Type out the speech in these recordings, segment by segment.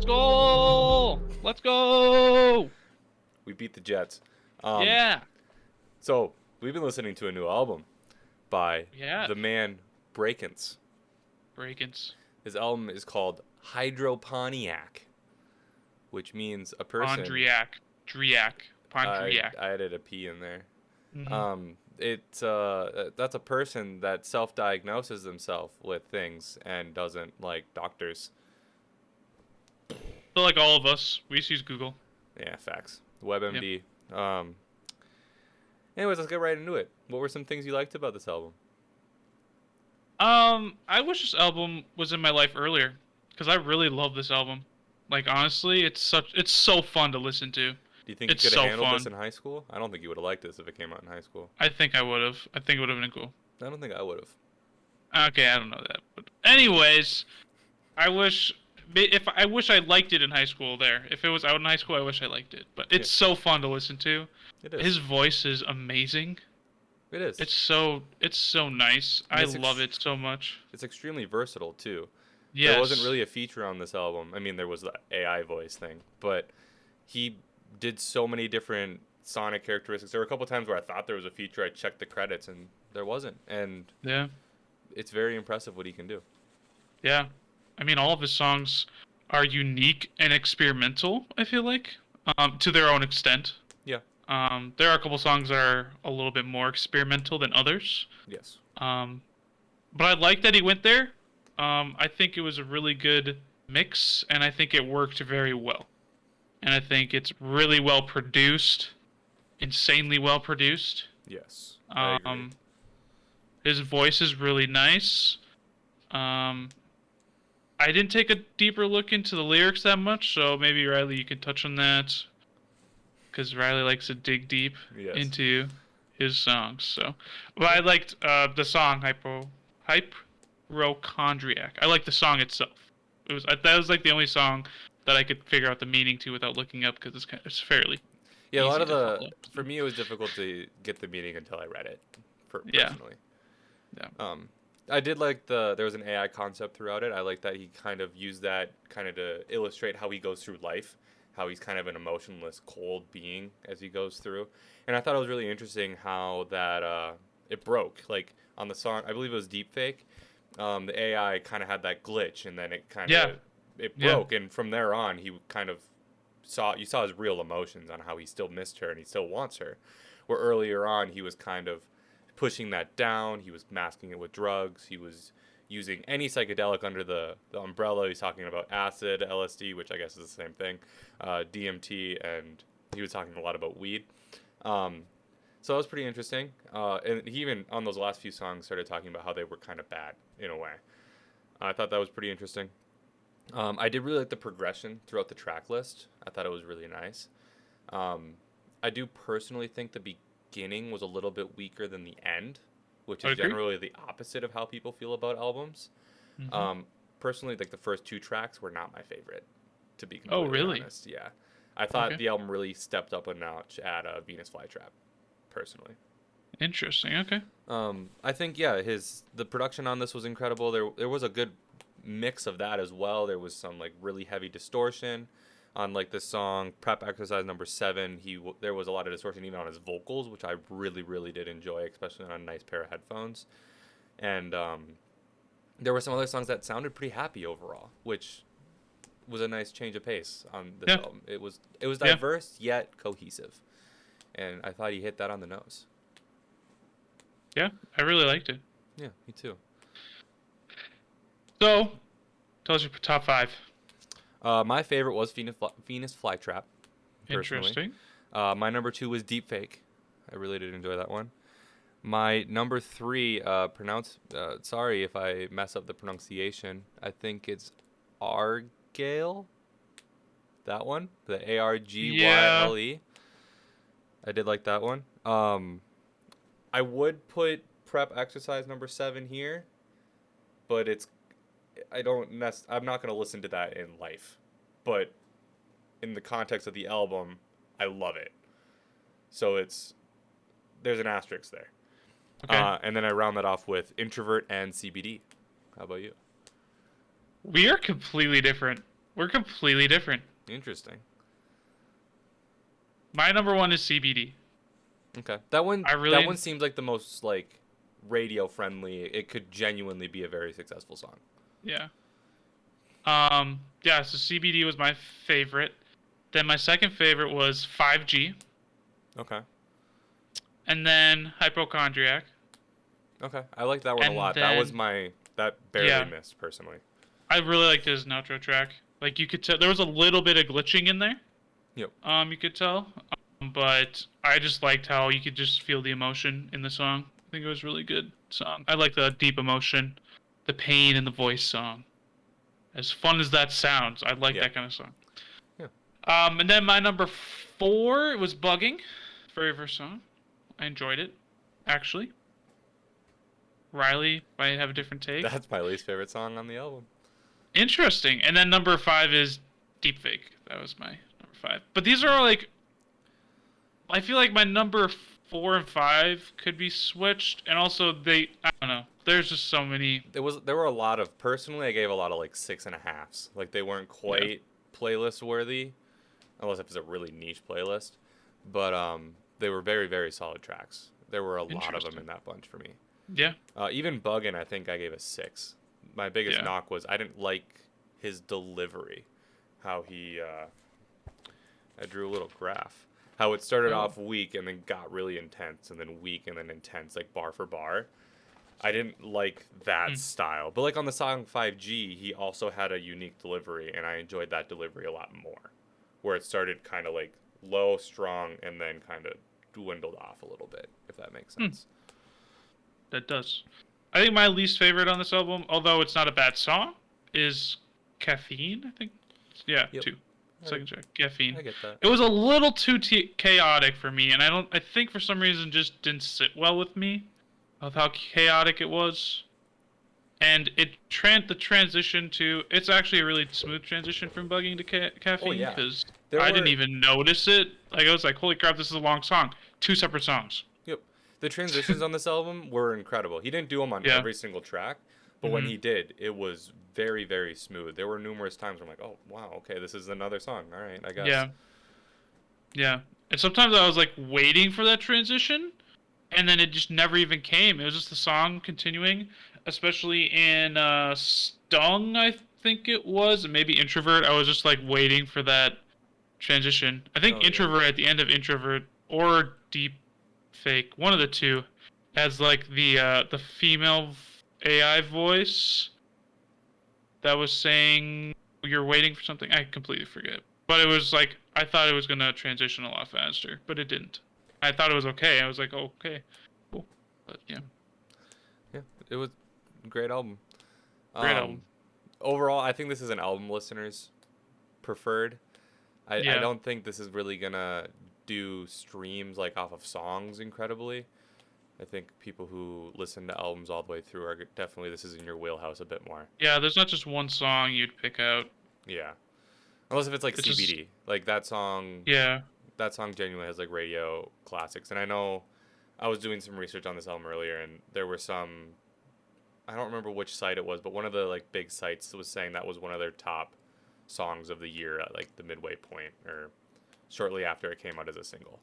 go! Let's go! We beat the Jets. Yeah. So we've been listening to a new album by Yeah. the man Brakence. Brakence. His album is called Hypochondriac, which means a person. Pondriac. I added a P in there. Mm-hmm. That's a person that self-diagnoses himself with things and doesn't like doctors. So like all of us, we just use Google. Yeah, facts. WebMD. Anyways, let's get right into it. What were some things you liked about this album? I wish this album was in my life earlier, because I really love this album. Like honestly, it's so fun to listen to. Do you think It's you could have so handled fun. this in high school? I don't think you would have liked this if it came out in high school. I think I would have. I think it would have been cool. I don't think I would have. Okay, I don't know that. But anyways, I wish I liked it in high school there. If it was out in high school, I wish I liked it. But it's so fun to listen to. It is. His voice is amazing. It is. It's so nice. And I it's love it so much. It's extremely versatile too. Yes. There wasn't really a feature on this album. I mean, there was the AI voice thing, but he did so many different sonic characteristics. There were a couple times where I thought there was a feature. I checked the credits and there wasn't. And Yeah. it's very impressive what he can do. Yeah. I mean, all of his songs are unique and experimental, I feel like, to their own extent. Yeah. There are a couple songs that are a little bit more experimental than others. Yes. But I like that he went there. I think it was a really good mix, and I think it worked very well. And I think it's really well produced, insanely well produced. Yes. I agree. His voice is really nice. I didn't take a deeper look into the lyrics that much, so maybe Riley, you could touch on that, because Riley likes to dig deep into his songs. So, but I liked the song Hypochondriac. I liked the song itself. That was like the only song that I could figure out the meaning to without looking up, because it's fairly a lot of easy to follow. for me it was difficult to get the meaning until I read it. Personally. Yeah. I did like there was an AI concept throughout it. I like that he kind of used that kind of to illustrate how he goes through life, how he's kind of an emotionless, cold being as he goes through. And I thought it was really interesting how that it broke. Like on the song, I believe it was Deepfake. The AI kind of had that glitch, and then it kind of it broke. And from there on, he kind of saw his real emotions on how he still missed her and he still wants her. Where earlier on, he was kind of pushing that down. He was masking it with drugs. He was using any psychedelic under the umbrella. He's talking about acid, LSD, which I guess is the same thing, DMT, and he was talking a lot about weed. So that was pretty interesting. And he even, on those last few songs, started talking about how they were kind of bad, in a way. I thought that was pretty interesting. I did really like the progression throughout the track list. I thought it was really nice. I do personally think the beginning was a little bit weaker than the end, which is generally the opposite of how people feel about albums. Mm-hmm. Personally, like the first two tracks were not my favorite, to be completely honest. Yeah, I thought the album really stepped up a notch at Venus Flytrap, personally. Interesting. Okay. I think the production on this was incredible. There was a good mix of that as well. There was some like really heavy distortion on like the song Prep Exercise number 7. There was a lot of distortion even on his vocals, which I really did enjoy, especially on a nice pair of headphones. And there were some other songs that sounded pretty happy overall, which was a nice change of pace on this album. It was diverse yet cohesive, and I thought he hit that on the nose. Yeah, I really liked it. Yeah, me too. So, tell us your top 5. My favorite was Venus Flytrap. Personally. Interesting. My number 2 was Deepfake. I really did enjoy that one. My number 3, sorry if I mess up the pronunciation. I think it's Argyle. That one, the Argyle. I did like that one. I would put Prep Exercise number 7 here, but I'm not going to listen to that in life. But in the context of the album, I love it. So there's an asterisk there. Okay. And then I round that off with Introvert and CBD. How about you? We are completely different We're completely different. Interesting. My number one is CBD. Okay. That one I really, seems like the most like radio friendly. It could genuinely be a very successful song. yeah. Yeah, so CBD was my favorite. Then my second favorite was 5G. Okay. And then Hypochondriac. Okay. I like that one a And lot. then, That barely yeah, missed personally. I really liked his outro track. Like you could tell, there was a little bit of glitching in there. Yep. You could tell. But I just liked how you could just feel the emotion in the song. I think it was a really good song. I like the deep emotion, the pain in the voice song. As fun as that sounds, I like Yeah. that kind of song. Yeah. And then my number 4 was Bugging, very first song. I enjoyed it, actually. Riley might have a different take. That's my least favorite song on the album. Interesting. And then number 5 is Deepfake. That was my number 5. But these are all like, I feel like my number 4 and 5 could be switched, and also I don't know. There's just so many. There were a lot of personally I gave a lot of like 6.5s. Like they weren't quite playlist worthy, unless if it's a really niche playlist. But they were very, very solid tracks. There were a lot of them in that bunch for me. Yeah. Even Buggin', I think I gave a 6. My biggest Yeah. knock was I didn't like his delivery. How he I drew a little graph. How it started off weak and then got really intense and then weak and then intense, like bar for bar. I didn't like that style. But like on the song 5G, he also had a unique delivery, and I enjoyed that delivery a lot more. Where it started kind of like low, strong, and then kind of dwindled off a little bit, if that makes sense. That does. I think my least favorite on this album, although it's not a bad song, is Caffeine, I think. Yeah, Yep. 2. Second track, Caffeine. I get that. It was a little too chaotic for me, and I think for some reason just didn't sit well with me of how chaotic it was. And the transition to, it's actually a really smooth transition from Bugging to Caffeine, yeah. because There I were- didn't even notice it. Like I was like, holy crap, this is a long song. 2 separate songs. Yep. The transitions on this album were incredible. He didn't do them on Yeah. every single track, but when he did, it was very, very smooth. There were numerous times where I'm like, oh, wow, okay, this is another song. All right, I guess. Yeah. Yeah. And sometimes I was like waiting for that transition, and then it just never even came. It was just the song continuing, especially in Stung, I think it was, and maybe Introvert. I was just like waiting for that transition. I think Oh, yeah. Introvert at the end of Introvert or Deep Fake, one of the two, has like the female AI voice that was saying you're waiting for something. I completely forget. But it was like I thought it was gonna transition a lot faster, but it didn't. I thought it was okay. I was like, oh, okay, cool. But yeah, Yeah, it was a great album. Great album. Overall, I think this is an album listener's preferred. I Yeah. don't think this is really gonna do streams like off of songs incredibly. I think people who listen to albums all the way through are definitely, this is in your wheelhouse a bit more. yeah. There's not just one song you'd pick out. Yeah. Unless if it's like It's just- CBD. Like that song Yeah, genuinely has like radio classics. And I know I was doing some research on this album earlier, and there were some, I don't remember which site it was, but one of the like big sites was saying that was one of their top songs of the year at like the midway point or shortly after it came out as a single.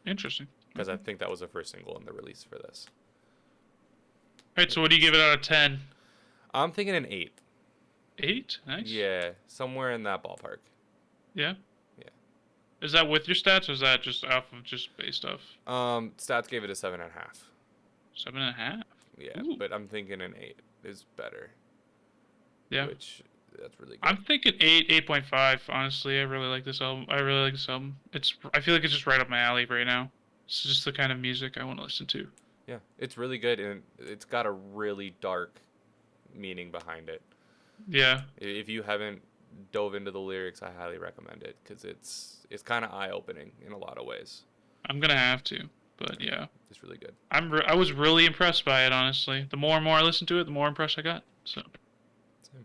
interesting. Because I think that was the first single in the release for this. All right, so what do you give it out of 10? I'm thinking an 8. 8? Nice. Yeah, somewhere in that ballpark. Yeah. Yeah. Is that with your stats, or is that just off of just base stuff? Stats gave it a 7.5. 7.5. Yeah, Ooh. but I'm thinking an 8 is better. Yeah. Which, that's really good. I'm thinking 8, 8.5. Honestly, I really like this album. I really like this album. I feel like it's just right up my alley right now. It's just the kind of music I want to listen to. Yeah, it's really good, and it's got a really dark meaning behind it. Yeah. If you haven't dove into the lyrics, I highly recommend it, because it's kind of eye-opening in a lot of ways. I'm gonna have to, but yeah, It's really good. I was really impressed by it. Honestly, the more and more I listened to it, the more impressed I got. So Same.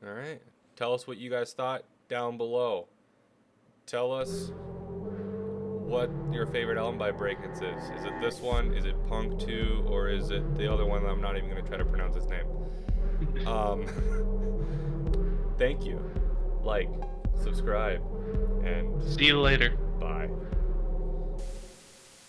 All right. Tell us what you guys thought down below. Tell us what your favorite album by Brakence is. Is it this one? Is it Punk 2? Or is it the other one that I'm not even going to try to pronounce its name? Thank you. Like, subscribe, and See you later. bye.